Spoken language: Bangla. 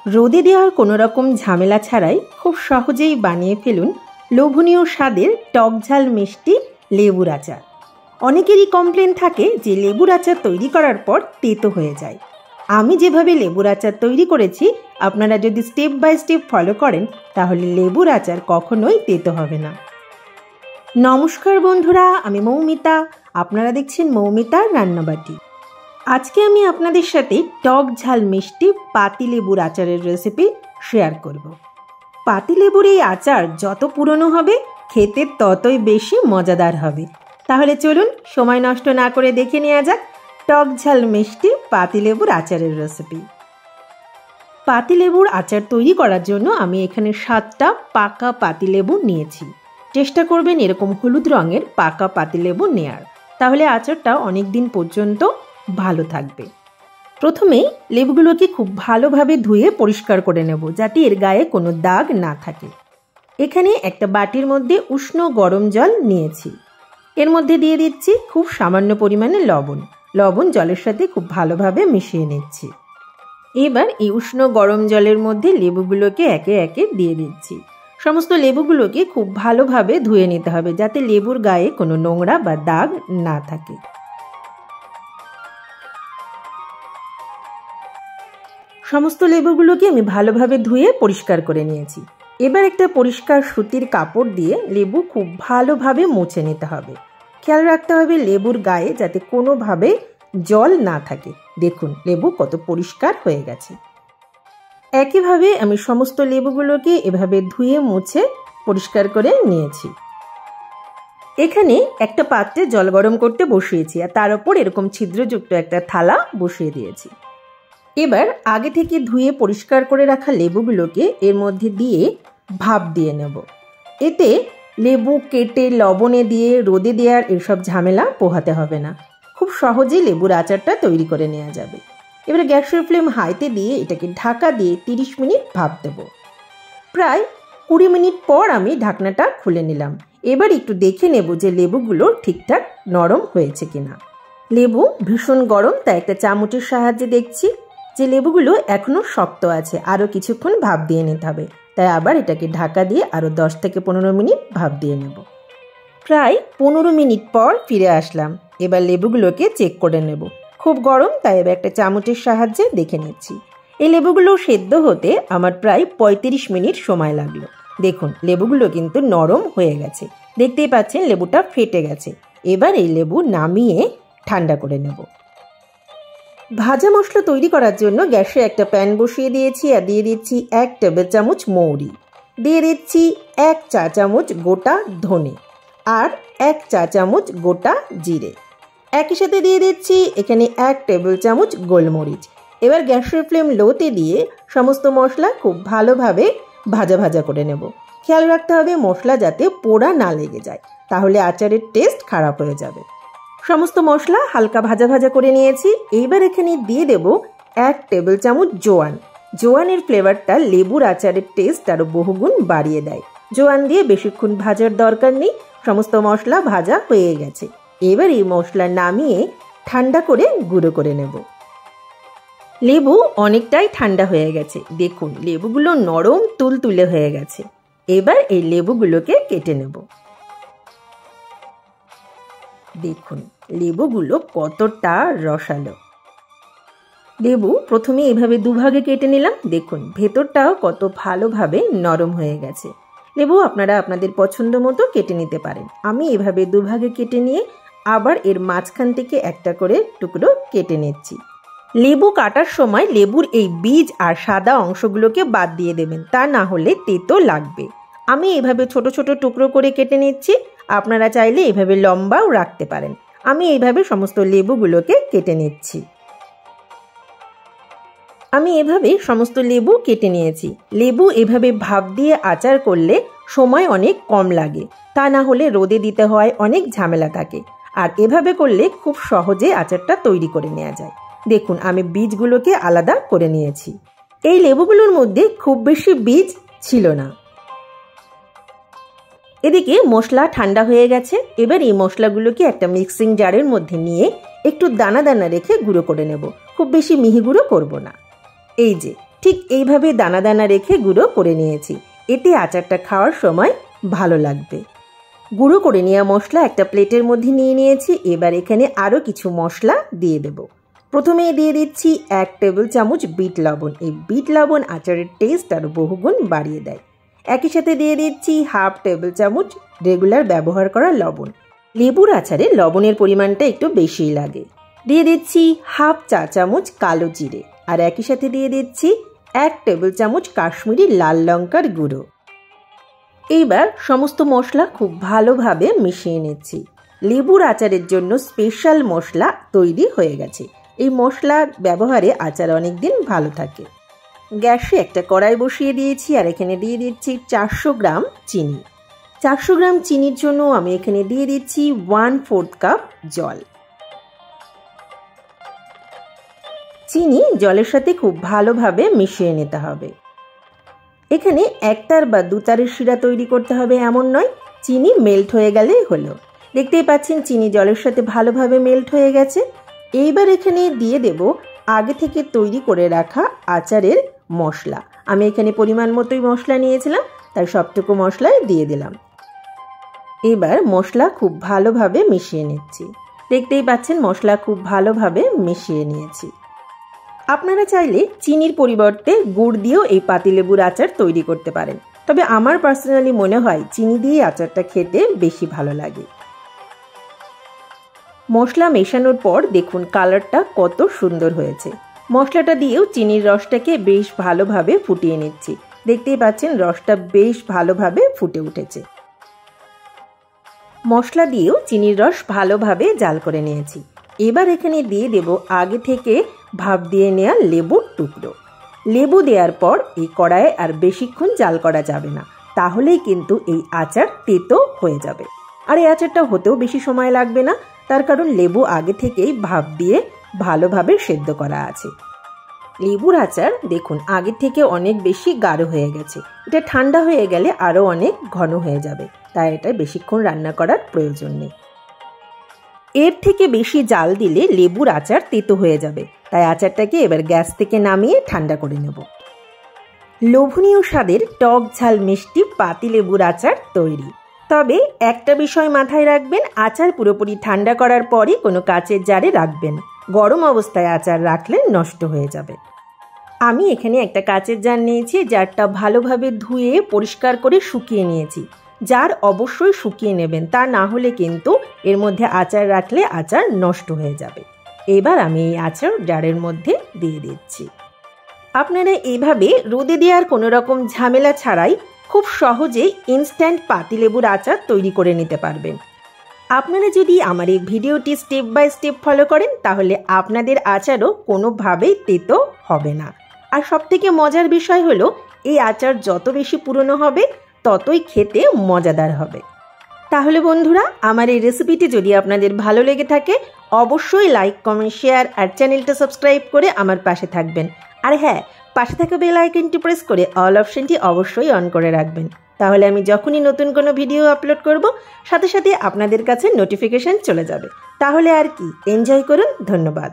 রোদে দেওয়ার কোনো রকম ঝামেলা ছাড়াই খুব সহজেই বানিয়ে ফেলুন লোভনীয় স্বাদের টক ঝাল মিষ্টি লেবুর আচার। অনেকেরই কমপ্লেন থাকে যে লেবুর আচার তৈরি করার পর তেতো হয়ে যায়। আমি যেভাবে লেবুর আচার তৈরি করেছি আপনারা যদি স্টেপ বাই স্টেপ ফলো করেন তাহলে লেবুর আচার কখনোই তেতো হবে না। নমস্কার বন্ধুরা, আমি মৌমিতা, আপনারা দেখছেন মৌমিতার রান্নাবাটি। আজকে আমি আপনাদের সাথে টক ঝাল মিষ্টি পাতিলেবুর আচারের রেসিপি শেয়ার করব। পাতিলেবুর এই আচার যত পুরনো হবে খেতে ততই বেশি মজাদার হবে। তাহলে চলুন সময় নষ্ট না করে দেখে নেওয়া যাক টক ঝাল মিষ্টি পাতিলেবুর আচারের রেসিপি। পাতিলেবুর আচার তৈরি করার জন্য আমি এখানে 7টা পাকা পাতিলেবু নিয়েছি। চেষ্টা করবেন এরকম হলুদ রঙের পাকা পাতিলেবু নেয়ার, তাহলে আচারটা অনেক দিন পর্যন্ত ভালো থাকবে। প্রথমেই লেবুগুলোকে খুব ভালোভাবে ধুয়ে পরিষ্কার করে নেব যাতে এর গায়ে কোনো দাগ না থাকে। এখানে একটা বাটির মধ্যে উষ্ণ গরম জল নিয়েছি। এর মধ্যে দিয়ে দিচ্ছি খুব সামান্য পরিমাণে লবণ জলের সাথে খুব ভালোভাবে মিশিয়ে নিচ্ছি। এবার এই উষ্ণ গরম জলের মধ্যে লেবুগুলোকে একে একে দিয়ে দিচ্ছি। সমস্ত লেবুগুলোকে খুব ভালোভাবে ধুয়ে নিতে হবে যাতে লেবুর গায়ে কোনো নোংরা বা দাগ না থাকে। সমস্ত লেবুগুলোকে আমি ভালোভাবে ধুয়ে পরিষ্কার করে নিয়েছি। এবার একটা পরিষ্কার সুতির কাপড় দিয়ে লেবু খুব ভালোভাবে মুছে নিতে হবে। খেয়াল রাখতে হবে লেবুর গায়ে যাতে কোনোভাবে জল না থাকে। দেখুন লেবু কত পরিষ্কার হয়ে গেছে। একইভাবে আমি সমস্ত লেবুগুলোকে এভাবে ধুয়ে মুছে পরিষ্কার করে নিয়েছি। এখানে একটা পাত্রে জল গরম করতে বসিয়েছি আর তার উপর এরকম ছিদ্রযুক্ত একটা থালা বসিয়ে দিয়েছি। এবার আগে থেকে ধুয়ে পরিষ্কার করে রাখা লেবুগুলোকে এর মধ্যে দিয়ে ভাপ দিয়ে নেব। এতে লেবু কেটে লবণে দিয়ে রোদে দেওয়ার এসব ঝামেলা পোহাতে হবে না। খুব সহজেই লেবুর আচারটা তৈরি করে নেওয়া যাবে। এবার গ্যাসের ফ্লেম হাইতে দিয়ে এটাকে ঢাকা দিয়ে 30 মিনিট ভাপ দেব। প্রায় 20 মিনিট পর আমি ঢাকনাটা খুলে নিলাম। এবার একটু দেখে নেব যে লেবুগুলো ঠিকঠাক নরম হয়েছে কিনা। লেবু ভীষণ গরম, তাই একটা চামচের সাহায্যে দেখছি যে লেবুগুলো এখনো শক্ত আছে, আরও কিছুক্ষণ ভাপ দিয়ে নিতে হবে। তাই আবার এটাকে ঢাকা দিয়ে আরও 10 থেকে 15 মিনিট ভাপ দিয়ে নেব। প্রায় 15 মিনিট পর ফিরে আসলাম। এবার লেবুগুলোকে চেক করে নেব। খুব গরম, তাই এবার একটা চামচের সাহায্যে দেখে নিচ্ছি। এই লেবুগুলো সেদ্ধ হতে আমার প্রায় 35 মিনিট সময় লাগলো। দেখুন লেবুগুলো কিন্তু নরম হয়ে গেছে। দেখতেই পাচ্ছেন লেবুটা ফেটে গেছে। এবার এই লেবু নামিয়ে ঠান্ডা করে নেব। ভাজা মশলা তৈরি করার জন্য গ্যাসে একটা প্যান বসিয়ে দিয়েছি আর দিয়ে দিচ্ছি 1 টেবিল চামচ মৌরি, দিয়ে দিচ্ছি 1 চা চামচ গোটা ধনে আর 1 চা চামচ গোটা জিরে। একই সাথে দিয়ে দিচ্ছি এখানে 1 টেবিল চামচ গোলমরিচ। এবার গ্যাসের ফ্লেম লোতে দিয়ে সমস্ত মশলা খুব ভালোভাবে ভাজা করে নেব। খেয়াল রাখতে হবে মশলা যাতে পোড়া না লেগে যায়, তাহলে আচারের টেস্ট খারাপ হয়ে যাবে। সমস্ত মশলা হালকা ভাজা করে নিয়েছি। এইবার এখানে দিয়ে দেব 1 টেবিল চামচ জোয়ানের ফ্লেভারটা লেবুর আচারের টেস্ট আরও বহুগুণ বাড়িয়ে দেয়। জোয়ান দিয়ে বেশিক্ষণ ভাজার দরকার নেই, সমস্ত মশলা ভাজা হয়ে গেছে। এবার এই মশলা নামিয়ে ঠান্ডা করে গুঁড়ো করে নেব। লেবু অনেকটাই ঠান্ডা হয়ে গেছে। দেখুন লেবুগুলো নরম তুলতুলে হয়ে গেছে। এবার এই লেবুগুলোকে কেটে নেব। দেখুন লেবুগুলো কতটা রসালো। লেবু প্রথমে এভাবে দুভাগে কেটে নিলাম। দেখুন ভেতরটাও কত ভালোভাবে নরম হয়ে গেছে। লেবু আপনারা আপনাদের পছন্দ মতো কেটে নিতে পারেন। আমি এভাবে দুভাগে কেটে নিয়ে আবার এর মাঝখান থেকে একটা করে টুকরো কেটে নিচ্ছি। লেবু কাটার সময় লেবুর এই বীজ আর সাদা অংশগুলোকে বাদ দিয়ে দেবেন, তা না হলে তেতো লাগবে। আমি এভাবে ছোট ছোট টুকরো করে কেটে নিচ্ছি। আপনারা চাইলে এভাবে লম্বাও রাখতে পারেন। আমি এইভাবে সমস্ত লেবুগুলোকে কেটে নিচ্ছি। আমি এভাবে সমস্ত লেবু কেটে নিয়েছি। লেবু এভাবে ভাপ দিয়ে আচার করলে সময় অনেক কম লাগে, তা না হলে রোদে দিতে হয়, অনেক ঝামেলা থাকে। আর এভাবে করলে খুব সহজে আচারটা তৈরি করে নেওয়া যায়। দেখুন আমি বীজগুলোকে আলাদা করে নিয়েছি। এই লেবুগুলোর মধ্যে খুব বেশি বীজ ছিল না। এদিকে মশলা ঠান্ডা হয়ে গেছে। এবার এই মশলাগুলোকে একটা মিক্সিং জারের মধ্যে নিয়ে একটু দানা রেখে গুঁড়ো করে নেব। খুব বেশি মিহি গুঁড়ো করব না। এই যে ঠিক এইভাবে দানা দানা রেখে গুঁড়ো করে নিয়েছি। এতে আচারটা খাওয়ার সময় ভালো লাগবে। গুঁড়ো করে নেওয়া মশলা একটা প্লেটের মধ্যে নিয়ে নিয়েছি। এবার এখানে আরও কিছু মশলা দিয়ে দেব। প্রথমে দিয়ে দিচ্ছি 1 টেবিল চামচ বিট লবণ। এই বিট লবণ আচারের টেস্ট আরও বহুগুণ বাড়িয়ে দেয়। একই সাথে দিয়ে দিচ্ছি 1/2 টেবিল চামচ রেগুলার ব্যবহার করা লবণ। লেবুর আচারে লবণের পরিমাণটা একটু বেশিই লাগে। দিয়ে দিচ্ছি 1/2 চা চামচ কালো জিরে, আর একই সাথে দিয়ে দিচ্ছি 1 টেবিল চামচ কাশ্মীরি লাল লঙ্কার গুঁড়ো। এইবার সমস্ত মশলা খুব ভালোভাবে মিশিয়ে নিচ্ছি। লেবুর আচারের জন্য স্পেশাল মশলা তৈরি হয়ে গেছে। এই মশলা ব্যবহারে আচার অনেক দিন ভালো থাকে। গ্যাসে একটা কড়াই বসিয়ে দিয়েছি, আর এখানে দিয়ে দিচ্ছি 400 গ্রাম চিনি। 400 গ্রাম চিনির জন্য আমি এখানে দিয়ে দিচ্ছি 1/4 কাপ জল। চিনি জলের সাথে খুব ভালোভাবে মিশিয়ে নিতে হবে। এখানে একটার বা দুতারের শিরা তৈরি করতে হবে এমন নয়, চিনি মেল্ট হয়ে গেলেই হলো। দেখতেই পাচ্ছেন চিনি জলের সাথে ভালোভাবে মেল্ট হয়ে গেছে। এইবার এখানে দিয়ে দেব আগে থেকে তৈরি করে রাখা আচারের মশলা। আমি এখানে পরিমাণ মতোই মশলা নিয়েছিলাম, তাই সবটুকু মশলাই দিয়ে দিলাম। এবার মশলা খুব ভালোভাবে মিশিয়ে নিচ্ছি। দেখতেই পাচ্ছেন মশলা খুব ভালোভাবে মিশিয়ে নিয়েছি। আপনারা চাইলে চিনির পরিবর্তে গুড় দিয়েও এই পাতিলেবুর আচার তৈরি করতে পারেন, তবে আমার পার্সোনালি মনে হয় চিনি দিয়ে আচারটা খেতে বেশি ভালো লাগে। মশলা মেশানোর পর দেখুন কালারটা কত সুন্দর হয়েছে। মশলাটা দিয়েও চিনির রসটাকে বেশ ভালোভাবে ফুটিয়ে নিচ্ছি। দেখতেই পাচ্ছেন রসটা বেশ ভালোভাবে ফুটে উঠেছে। মশলা দিয়েও চিনির রস ভালোভাবে জাল করে নিয়েছি। এবার এখানে দিয়ে দেব আগে থেকে ভাপ দিয়ে নেওয়া লেবুর টুকরো। লেবু দেওয়ার পর এই কড়াইয়ে আর বেশিক্ষণ জাল করা যাবে না, তাহলেই কিন্তু এই আচার তেতো হয়ে যাবে। আর এই আচারটা হতেও বেশি সময় লাগবে না, তার কারণ লেবু আগে থেকেই ভাপ দিয়ে ভালোভাবে সেদ্ধ করা আছে। লেবুর আচার দেখুন আগে থেকে অনেক বেশি গাঢ় হয়ে গেছে। এটা ঠান্ডা হয়ে গেলে আরও অনেক ঘন হয়ে যাবে, তাই এটা বেশিক্ষণ রান্না করার প্রয়োজন নেই। এর থেকে বেশি জাল দিলে লেবুর আচার তেতো হয়ে যাবে, তাই আচারটাকে এবার গ্যাস থেকে নামিয়ে ঠান্ডা করে নেব। লোভনীয় স্বাদের টক ঝাল মিষ্টি পাতিলেবুর আচার তৈরি। তবে একটা বিষয় মাথায় রাখবেন, আচার পুরোপুরি ঠান্ডা করার পরই কোনো কাচের জারে রাখবেন। গরম অবস্থায় আচার রাখলে নষ্ট হয়ে যাবে। আমি এখানে একটা কাচের জার নিয়েছি, জারটা ভালোভাবে ধুয়ে পরিষ্কার করে শুকিয়ে নিয়েছি। জার অবশ্যই শুকিয়ে নেবেন, তা না হলে কিন্তু এর মধ্যে আচার রাখলে আচার নষ্ট হয়ে যাবে। এবার আমি এই আচার জারের মধ্যে দিয়ে দিচ্ছি। আপনারা এইভাবে রোদে দেওয়ার কোনো রকম ঝামেলা ছাড়াই খুব সহজেই ইনস্ট্যান্ট পাতিলেবুর আচার তৈরি করে নিতে পারবেন। আপনারা যদি আমার এই ভিডিওটি স্টেপ বাই স্টেপ ফলো করেন, তাহলে আপনাদের আচারও কোনোভাবেই তেতো হবে না। আর সবথেকে মজার বিষয় হলো এই আচার যত বেশি পুরনো হবে ততই খেতে মজাদার হবে। তাহলে বন্ধুরা, আমার এই রেসিপিটি যদি আপনাদের ভালো লেগে থাকে অবশ্যই লাইক, কমেন্ট, শেয়ার আর চ্যানেলটা সাবস্ক্রাইব করে আমার পাশে থাকবেন। আর হ্যাঁ, পাশে থাকা বেল আইকনটি প্রেস করে অল অপশনটি অবশ্যই অন করে রাখবেন। তাহলে আমি যখনই নতুন কোনো ভিডিও আপলোড করব সাথে সাথে আপনাদের কাছে নোটিফিকেশন চলে যাবে। তাহলে আর কি, এনজয় করুন। ধন্যবাদ।